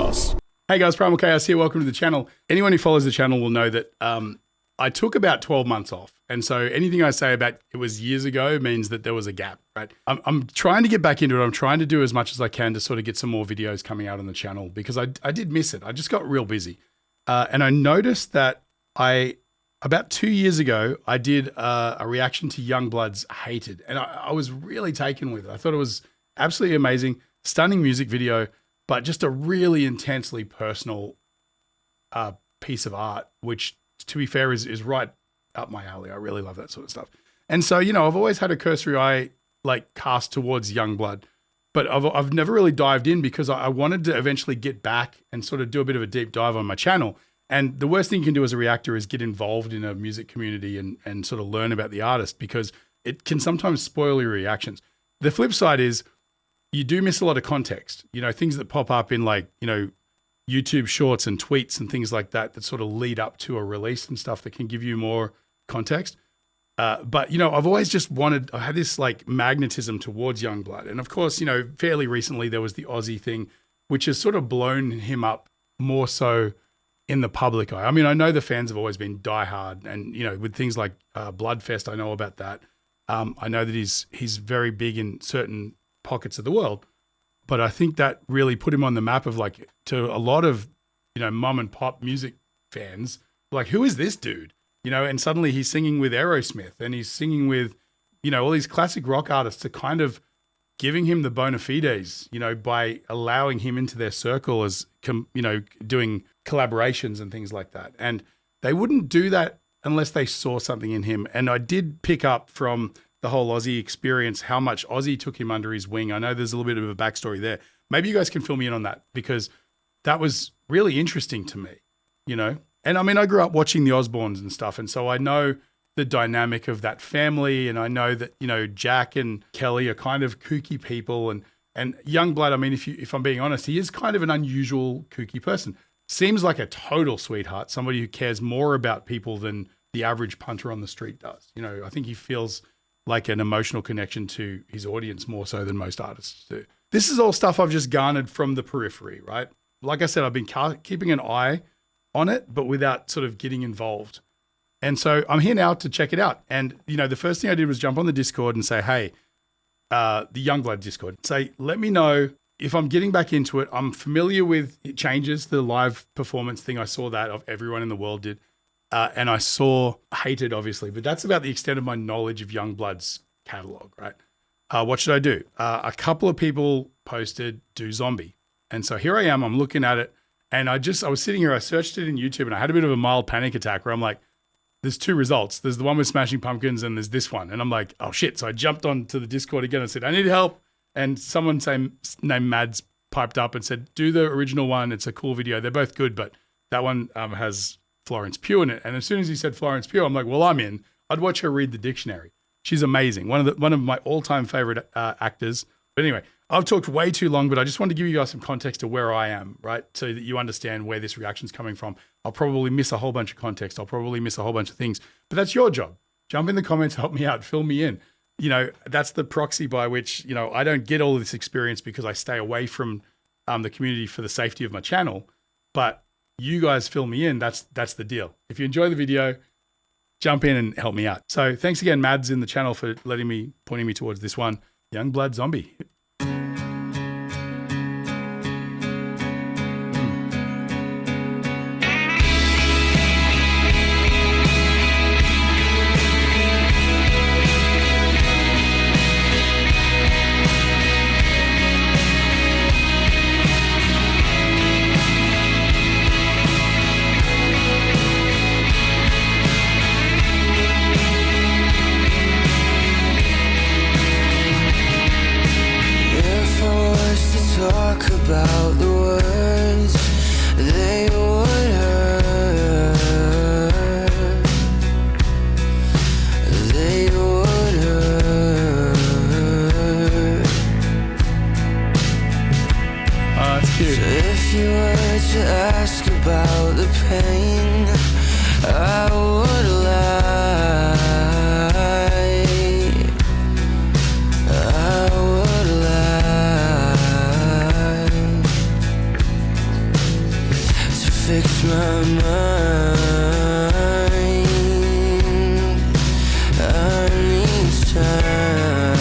PrymalChaos. Hey guys, PrymalChaos here. Welcome to the channel. Anyone who follows the channel will know that I took about 12 months off. And so anything I say about it was years ago means that there was a gap, right? I'm trying to get back into it. I'm trying to do as much as I can to sort of get some more videos coming out on the channel because I did miss it. I just got real busy. And I noticed that about 2 years ago, I did a reaction to YUNGBLUD's Hated. And I was really taken with it. I thought it was absolutely amazing, stunning music video, but just a really intensely personal piece of art, which to be fair is right up my alley. I really love that sort of stuff. And so, you know, I've always had a cursory eye like cast towards YUNGBLUD, but I've never really dived in because I wanted to eventually get back and sort of do a bit of a deep dive on my channel. And the worst thing you can do as a reactor is get involved in a music community and sort of learn about the artist because it can sometimes spoil your reactions. The flip side is you do miss a lot of context, you know, things that pop up in like, you know, YouTube shorts and tweets and things like that sort of lead up to a release and stuff that can give you more context. But, you know, I've always just I had this like magnetism towards YUNGBLUD. And of course, you know, fairly recently there was the Aussie thing, which has sort of blown him up more so in the public eye. I mean, I know the fans have always been diehard and, you know, with things like Bloodfest, I know about that. I know that he's very big in certain pockets of the world. But I think that really put him on the map of like, to a lot of, you know, mom and pop music fans, like, who is this dude? You know, and suddenly he's singing with Aerosmith and he's singing with, you know, all these classic rock artists are kind of giving him the bona fides, you know, by allowing him into their circle as, you know, doing collaborations and things like that. And they wouldn't do that unless they saw something in him. And I did pick up from the whole Aussie experience, how much Aussie took him under his wing. I know there's a little bit of a backstory there. Maybe you guys can fill me in on that because that was really interesting to me, you know? And I mean, I grew up watching the Osbournes and stuff. And so I know the dynamic of that family. And I know that, you know, Jack and Kelly are kind of kooky people and YUNGBLUD, I mean, if I'm being honest, he is kind of an unusual kooky person. Seems like a total sweetheart, somebody who cares more about people than the average punter on the street does. You know, I think he feels like an emotional connection to his audience more so than most artists do. This is all stuff I've just garnered from the periphery, right? Like I said, I've been keeping an eye on it, but without sort of getting involved. And so I'm here now to check it out. And, you know, the first thing I did was jump on the Discord and say, hey, the YUNGBLUD Discord, say, let me know if I'm getting back into it. I'm familiar with it changes, the live performance thing. I saw that of everyone in the world did. And I saw Hated, obviously, but that's about the extent of my knowledge of YUNGBLUD's catalog, right? What should I do? A couple of people posted Do Zombie. And so here I am, I'm looking at it. And I was sitting here, I searched it in YouTube and I had a bit of a mild panic attack where I'm like, there's two results. There's the one with Smashing Pumpkins and there's this one. And I'm like, oh shit. So I jumped onto the Discord again and said, I need help. And someone named Mads piped up and said, do the original one. It's a cool video. They're both good, but that one has Florence Pugh in it. And as soon as he said Florence Pugh, I'm like, well, I'm in. I'd watch her read the dictionary. She's amazing. One of my all-time favorite actors. But anyway, I've talked way too long, but I just wanted to give you guys some context to where I am, right? So that you understand where this reaction's coming from. I'll probably miss a whole bunch of context. I'll probably miss a whole bunch of things, but that's your job. Jump in the comments, help me out, fill me in. You know, that's the proxy by which, you know, I don't get all of this experience because I stay away from the community for the safety of my channel, but you guys fill me in. That's the deal. If you enjoy the video, jump in and help me out. So thanks again, Mads in the channel, for pointing me towards this one, YUNGBLUD Zombie. About the words they would hurt, they would hurt. That's cute. So if you were to ask about the pain, I would lie. fix my mind. I need time,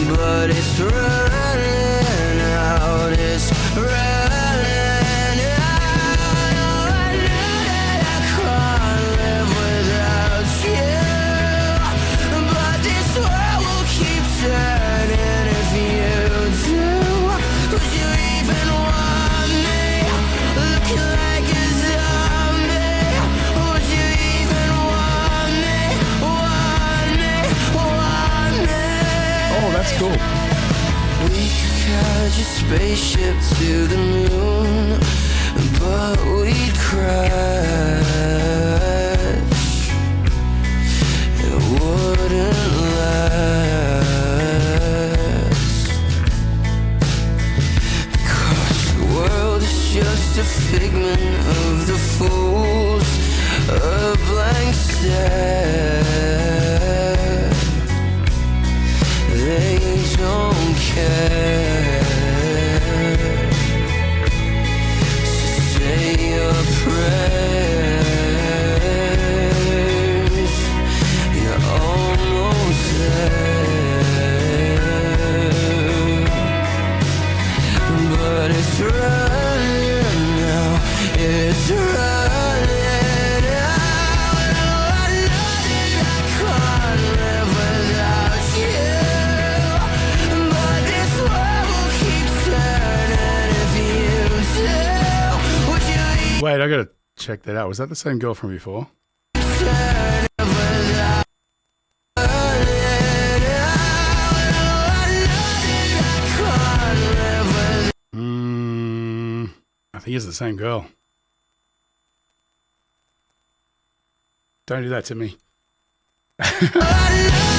but it's running out. It's running out. Oh, I know that I can't live without you, but this world will keep turning if you do. Would you even want me looking like a zombie? Would you even want me, want me, want me? Oh, that's cool. We could catch a spaceship to the moon, but we'd crash. It wouldn't last, because the world is just a figment of the fools, a blank stare. They don't care. So say your prayers. You're almost there, but it's running now. It's running out. Oh, I know that I can't live without you, but this world will keep turning if you do. Would you Wait, I gotta check that out. Was that the same girl from before? turn without running out? Oh, I know that I can't live without. I think it's the same girl. Don't do that to me. I know that I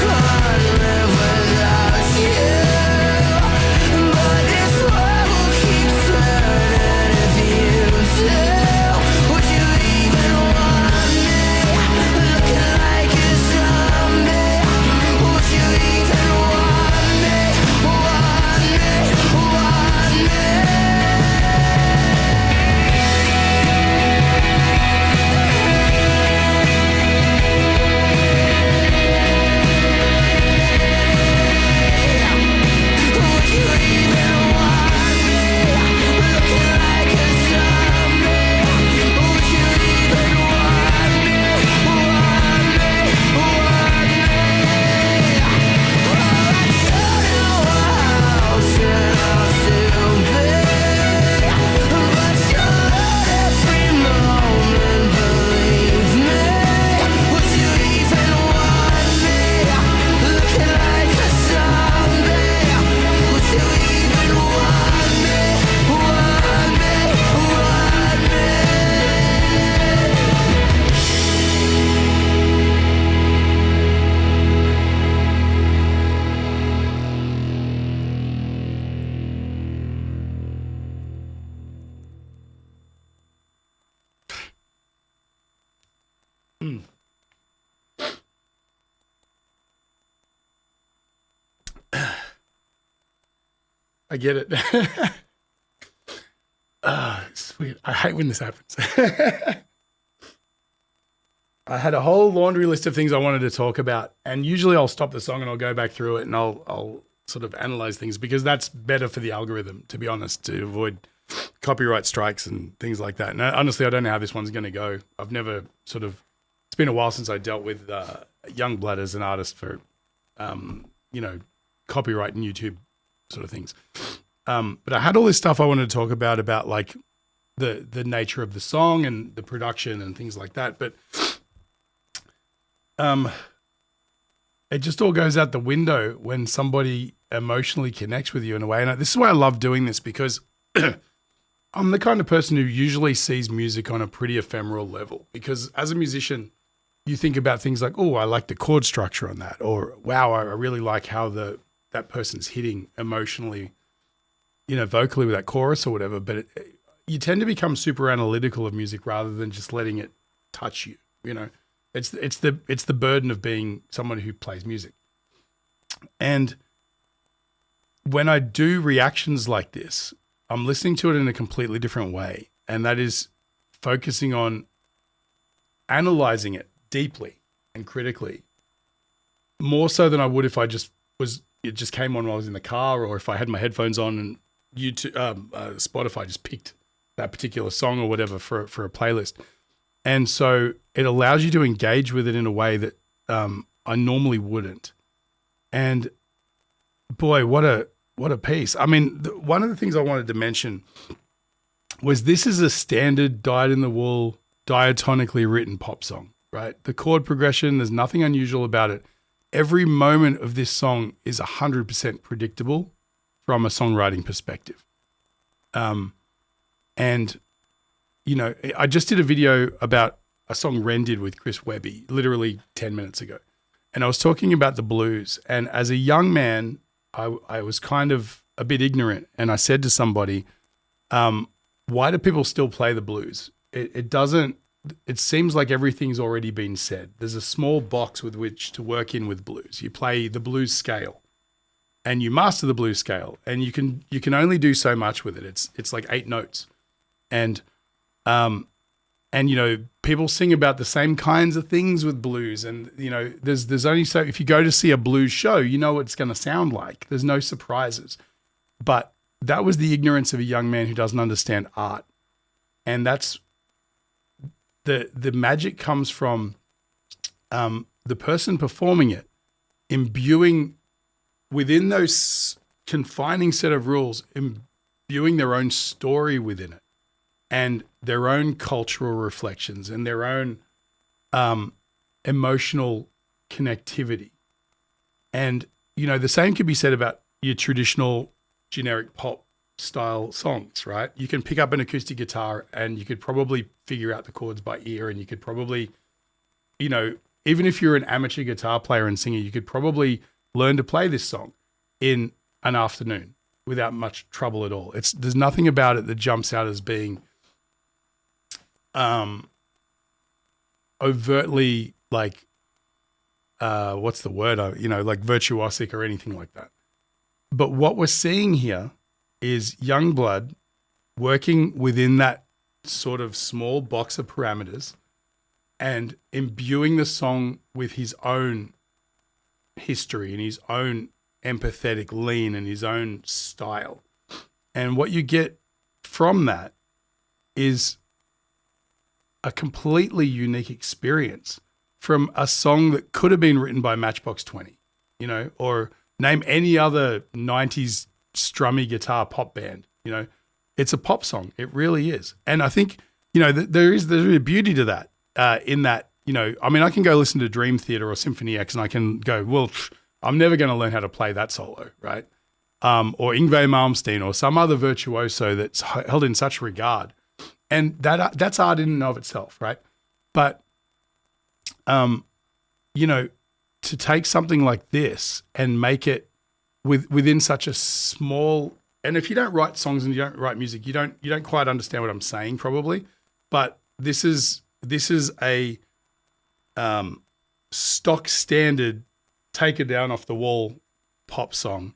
can't live without you, but this world will keep turning if you do. Would you even want me looking like a zombie? Would you even want me, want me, want me? Would you even want me looking like a zombie? Would you even want me, want me, want me? Oh, I don't know how to be, but you're every moment, believe me. Would you even want me looking like a zombie? Would you even want me, want me, want me? I get it. It's weird. I hate when this happens. I had a whole laundry list of things I wanted to talk about, and usually I'll stop the song and I'll go back through it and I'll sort of analyze things, because that's better for the algorithm, to be honest, to avoid copyright strikes and things like that. And honestly, I don't know how this one's going to go. I've never sort of, it's been a while since I dealt with YUNGBLUD as an artist for, copyright and YouTube sort of things. But I had all this stuff I wanted to talk about like the nature of the song and the production and things like that. But it just all goes out the window when somebody emotionally connects with you in a way. And this is why I love doing this, because I'm the kind of person who usually sees music on a pretty ephemeral level, because as a musician, you think about things like, oh, I like the chord structure on that, or wow, I really like how that person's hitting emotionally, vocally with that chorus or whatever. But you tend to become super analytical of music rather than just letting it touch you. It's the burden of being someone who plays music. And when I do reactions like this, I'm listening to it in a completely different way. And that is focusing on analyzing it deeply and critically, more so than I would if it just came on while I was in the car, or if I had my headphones on and YouTube, Spotify just picked that particular song or whatever for a playlist. And so it allows you to engage with it in a way that I normally wouldn't. And boy, what a piece. I mean, one of the things I wanted to mention was this is a standard dyed-in-the-wool, diatonically written pop song, right? The chord progression, there's nothing unusual about it. Every moment of this song is 100% predictable from a songwriting perspective. And, you know, I just did a video about a song Ren did with Chris Webby literally 10 minutes ago. And I was talking about the blues. And as a young man, I was kind of a bit ignorant. And I said to somebody, why do people still play the blues? It seems like everything's already been said. There's a small box with which to work in with blues. You play the blues scale and you master the blues scale, and you can only do so much with it. It's like 8 notes. And you know, people sing about the same kinds of things with blues, and you know, there's only so, if you go to see a blues show, you know what it's going to sound like. There's no surprises. But that was the ignorance of a young man who doesn't understand art. And that's the magic comes from the person performing it imbuing within those confining set of rules, imbuing their own story within it and their own cultural reflections and their own emotional connectivity. And, you know, the same could be said about your traditional generic pop style songs, right? You can pick up an acoustic guitar and you could probably figure out the chords by ear, and you could probably, you know, even if you're an amateur guitar player and singer, you could probably learn to play this song in an afternoon without much trouble at all. There's nothing about it that jumps out as being overtly like what's the word? You know, like virtuosic or anything like that. But what we're seeing here is YUNGBLUD working within that sort of small box of parameters and imbuing the song with his own history and his own empathetic lean and his own style. And what you get from that is a completely unique experience from a song that could have been written by Matchbox 20, you know, or name any other 90s strummy guitar pop band. You know, it's a pop song. It really is. And I think, you know, there's a beauty to that in that, you know, I mean, I can go listen to Dream Theater or Symphony X and I can go, well, I'm never going to learn how to play that solo, right? Or Yngwie Malmsteen or some other virtuoso that's held in such regard. And that's art in and of itself, right? But, you know, to take something like this and make it within such a small, and if you don't write songs and you don't write music, you don't quite understand what I'm saying probably. But this is a stock standard, take it down off the wall pop song.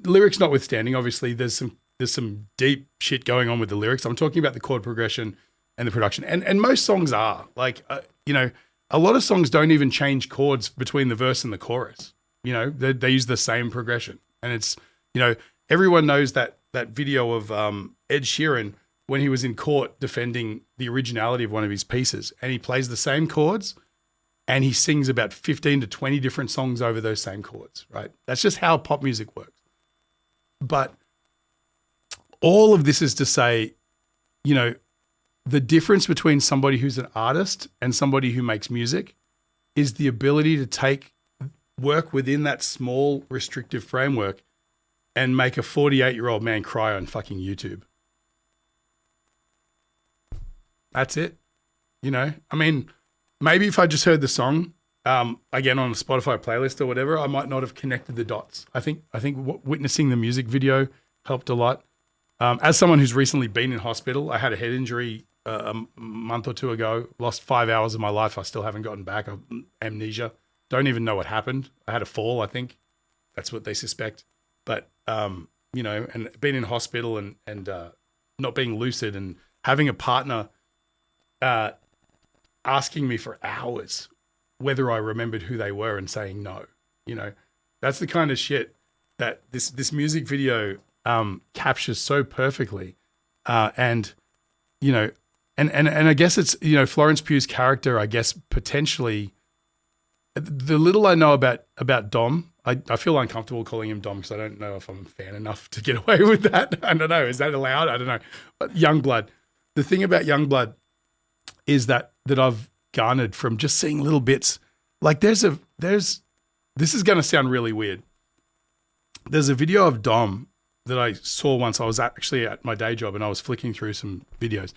Lyrics notwithstanding, obviously there's some deep shit going on with the lyrics. I'm talking about the chord progression and the production. And most songs are like, you know, a lot of songs don't even change chords between the verse and the chorus. You know, they use the same progression. And it's, you know, everyone knows that video of Ed Sheeran when he was in court defending the originality of one of his pieces, and he plays the same chords and he sings about 15 to 20 different songs over those same chords, right? That's just how pop music works. But all of this is to say, you know, the difference between somebody who's an artist and somebody who makes music is the ability to work within that small restrictive framework and make a 48-year-old man cry on fucking YouTube. That's it. You know, I mean, maybe if I just heard the song again on a Spotify playlist or whatever, I might not have connected the dots. I think witnessing the music video helped a lot. As someone who's recently been in hospital, I had a head injury a month or two ago, lost 5 hours of my life. I still haven't gotten back. Amnesia. Don't even know what happened. I had a fall, I think. that's what they suspect. But you know, and being in hospital and not being lucid and having a partner asking me for hours whether I remembered who they were and saying no. You know, that's the kind of shit that this music video captures so perfectly. And, you know, and I guess it's, you know, Florence Pugh's character, I guess, potentially, the little I know about Dom, I feel uncomfortable calling him Dom because I don't know if I'm a fan enough to get away with that. I don't know. Is that allowed? I don't know. But YUNGBLUD, the thing about YUNGBLUD is that I've garnered from just seeing little bits. Like this is going to sound really weird. There's a video of Dom that I saw once. I was actually at my day job and I was flicking through some videos,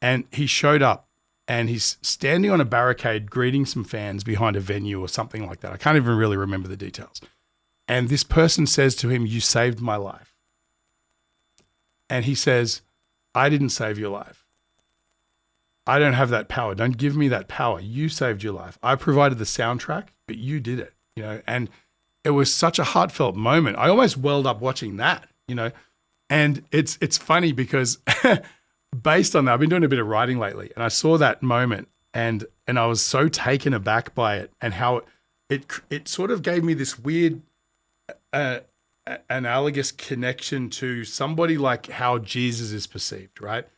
and he showed up and he's standing on a barricade greeting some fans behind a venue or something like that. I can't even really remember the details. And this person says to him, "You saved my life." And he says, "I didn't save your life. I don't have that power. Don't give me that power. You saved your life. I provided the soundtrack, but you did it." You know, and it was such a heartfelt moment. I almost welled up watching that, you know. And it's funny because based on that, I've been doing a bit of writing lately, and I saw that moment and I was so taken aback by it and how it sort of gave me this weird analogous connection to somebody like how Jesus is perceived, right?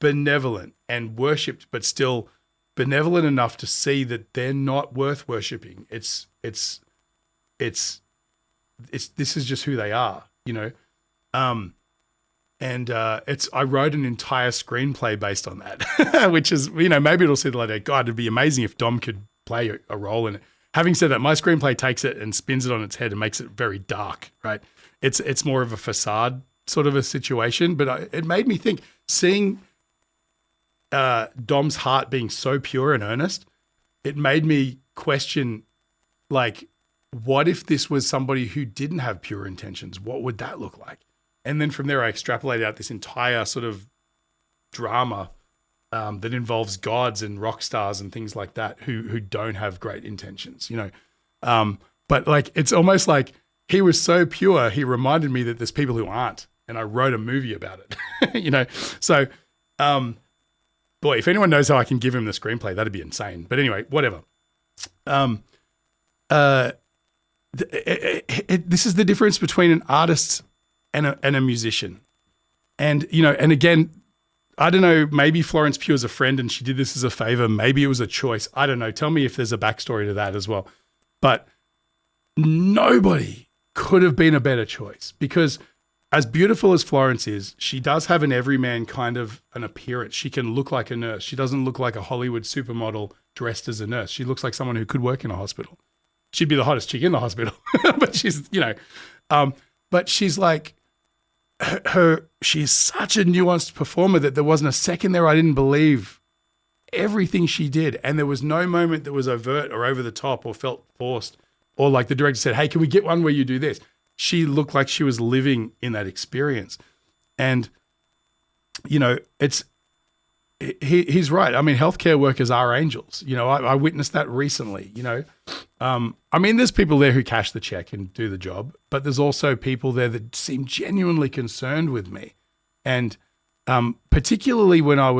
Benevolent and worshipped, but still benevolent enough to see that they're not worth worshipping. It's this is just who they are, you know? I wrote an entire screenplay based on that, which is, you know, maybe it'll see the light of day. God, it'd be amazing if Dom could play a role in it. Having said that, my screenplay takes it and spins it on its head and makes it very dark, right? It's more of a facade sort of a situation, but it made me think, seeing Dom's heart being so pure and earnest, it made me question, like, what if this was somebody who didn't have pure intentions? What would that look like? And then from there, I extrapolated out this entire sort of drama that involves gods and rock stars and things like that who don't have great intentions, you know. But like, it's almost like he was so pure, he reminded me that there's people who aren't, and I wrote a movie about it, you know. So, boy, if anyone knows how I can give him the screenplay, that'd be insane. But anyway, whatever. This is the difference between an artist and a musician. And, you know, and again, I don't know, maybe Florence Pugh is a friend and she did this as a favor. Maybe it was a choice. I don't know. Tell me if there's a backstory to that as well. But nobody could have been a better choice, because as beautiful as Florence is, she does have an everyman kind of an appearance. She can look like a nurse. She doesn't look like a Hollywood supermodel dressed as a nurse. She looks like someone who could work in a hospital. She'd be the hottest chick in the hospital, but she's, you know, but she's like, she's such a nuanced performer that there wasn't a second there I didn't believe everything she did. And there was no moment that was overt or over the top or felt forced, or like the director said, "Hey, can we get one where you do this?" She looked like she was living in that experience. And, you know, he's right. I mean, healthcare workers are angels. You know, I witnessed that recently, you know. I mean, there's people there who cash the check and do the job, but there's also people there that seem genuinely concerned with me. And particularly when I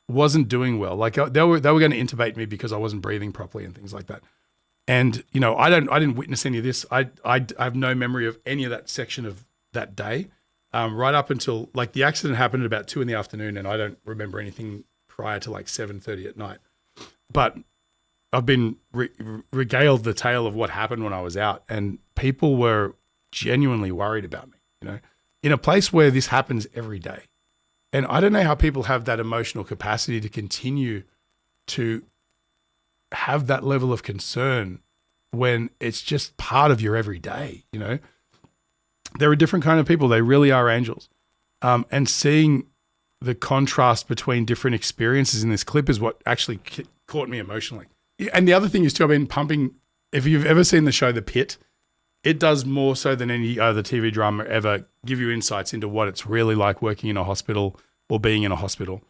wasn't doing well, like they were going to intubate me because I wasn't breathing properly and things like that. And, you know, I didn't witness any of this. I have no memory of any of that section of that day, right up until, like, the accident happened at about 2 PM, and I don't remember anything prior to like 7:30 at night. But I've been regaled the tale of what happened when I was out, and people were genuinely worried about me, you know, in a place where this happens every day. And I don't know how people have that emotional capacity to continue to have that level of concern when it's just part of your everyday, you know. They're a different kind of people. They really are angels. And seeing the contrast between different experiences in this clip is what actually caught me emotionally. And the other thing is too, I've been pumping, if you've ever seen the show The Pit, it does more so than any other TV drama ever give you insights into what it's really like working in a hospital or being in a hospital.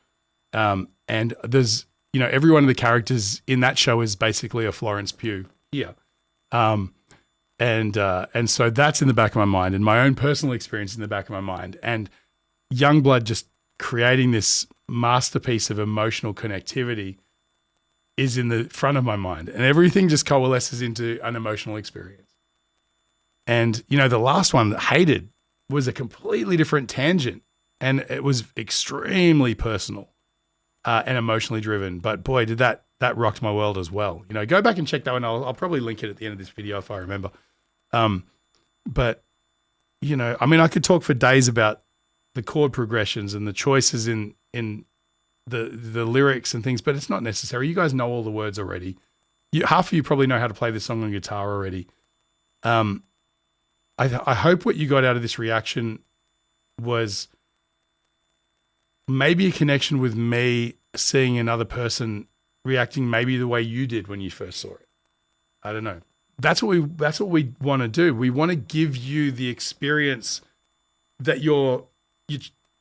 And there's, you know, every one of the characters in that show is basically a Florence Pugh here. And so that's in the back of my mind, and my own personal experience in the back of my mind. And YUNGBLUD just creating this masterpiece of emotional connectivity is in the front of my mind, and everything just coalesces into an emotional experience. And, you know, the last one, Hated, was a completely different tangent, and it was extremely personal and emotionally driven. But boy, did that rocked my world as well. You know, go back and check that one. I'll probably link it at the end of this video if I remember. But, you know, I mean, I could talk for days about the chord progressions and the choices in the lyrics and things, but it's not necessary. You guys know all the words already. Half of you probably know how to play this song on guitar already. I hope what you got out of this reaction was maybe a connection with me seeing another person reacting maybe the way you did when you first saw it. I don't know. That's what we want to do. We want to give you the experience that a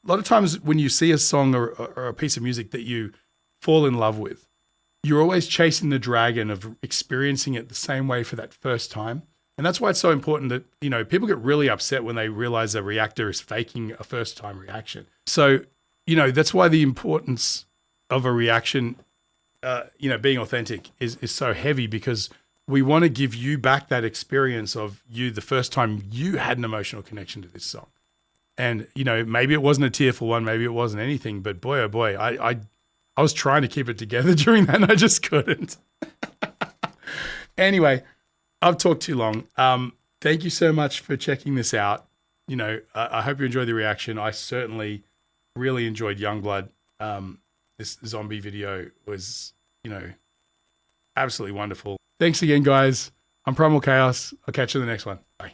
lot of times when you see a song or a piece of music that you fall in love with, you're always chasing the dragon of experiencing it the same way for that first time. And that's why it's so important that, you know, people get really upset when they realize a reactor is faking a first time reaction. So, you know, that's why the importance of a reaction, you know, being authentic is so heavy, because we want to give you back that experience of you the first time you had an emotional connection to this song. And, you know, maybe it wasn't a tearful one, maybe it wasn't anything, but boy, oh boy, I was trying to keep it together during that and I just couldn't. Anyway, I've talked too long. Thank you so much for checking this out. You know, I hope you enjoyed the reaction. I certainly really enjoyed YUNGBLUD. This zombie video was, you know, absolutely wonderful. Thanks again, guys. I'm PrymalChaos. I'll catch you in the next one. Bye.